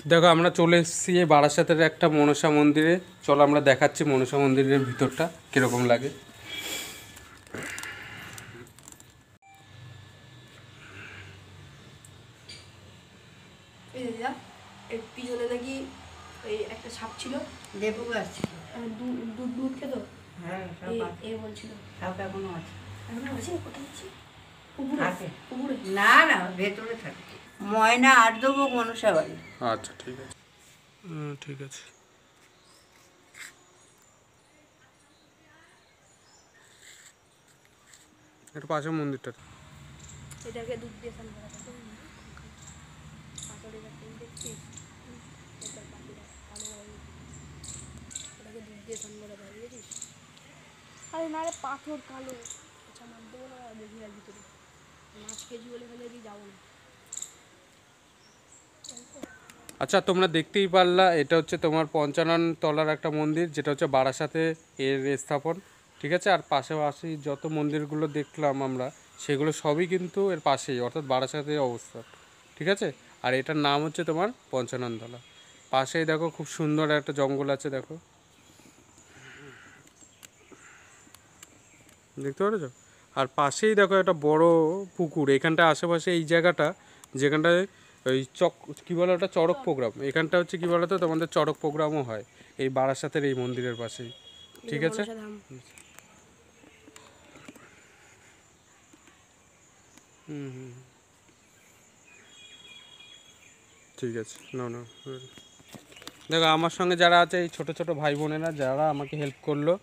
দেখো আমরা চলে এসেছি এই বারাসাতের একটা মনসা মন্দিরে। চলো আমরা দেখাচ্ছি মনসা মন্দিরের ভিতরটা কীরকম লাগে। এর পিছনে নাকি ওই একটা সাপ ছিল, লেবু গাছ ছিল। দুধ দুধ খেত। হ্যাঁ, সব আছে। এ বলছিল সব এখনো আছে। এখন আছে কোথায় আছে? থাকে। পুকুরে না না, ভেতরে থাকে। ময়না আর দেবো মনসা বাড়ি। আচ্ছা ঠিক আছে, ঠিক আছে। এটা পাশের মন্দিরটা। এটাকে দুধ দিয়ে স্নান করা হয়। পাথরের একটা দেখছিস? এটার পাখিটা কালো হয়। এটাকে দুধ দিয়ে স্নান করা হয়, বুঝেছিস? আরে না রে, পাথর কালো। আচ্ছা মার দেবো না, দেখি আর ভিতরে মাছ কেজি বলে ফেলে দিয়ে যাবো না। আচ্ছা তোমরা দেখতেই পারলা, এটা হচ্ছে তোমার 55 তলার একটা মন্দির, যেটা হচ্ছে বারাসাতে এর স্থাপন। ঠিক আছে, আর পাশাপাশি যত মন্দিরগুলো দেখলাম আমরা, সেগুলো সবই কিন্তু এর পাশেই, অর্থাৎ বারাসাতের অবস্থান। ঠিক আছে, আর এটার নাম হচ্ছে তোমার 55 তলা। পাশেই দেখো খুব সুন্দর একটা জঙ্গল আছে, দেখো দেখতে পাচ্ছ। আর পাশেই দেখো একটা বড় পুকুর। এখানটা আশেপাশে এই জায়গাটা, যেখানটায় ওই কী বলে ওটা, চড়ক প্রোগ্রাম। এখানটা হচ্ছে কী বলো তো, তোমাদের চড়ক প্রোগ্রামও হয় এই বারাসাতের এই মন্দিরের পাশেই। ঠিক আছে, ঠিক আছে। না না, দেখো আমার সঙ্গে যারা আছে এই ছোট ছোট ভাই বোনেরা, যারা আমাকে হেল্প করলো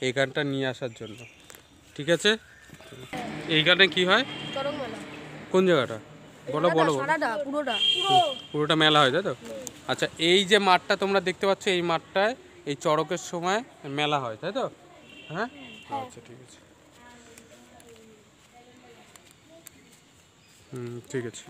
এই গানটা নিয়ে আসার জন্য। ঠিক আছে, এইখানে কি হয়, চড়ক মেলা। কোন জায়গাটা বলো বলো বলো। পুরোটা মেলা হয়, তাই তো? আচ্ছা, এই যে মাঠটা তোমরা দেখতে পাচ্ছ, এই মাঠটায় এই চড়কের সময় মেলা হয়, তাই তো? হ্যাঁ, আচ্ছা ঠিক আছে। ঠিক আছে।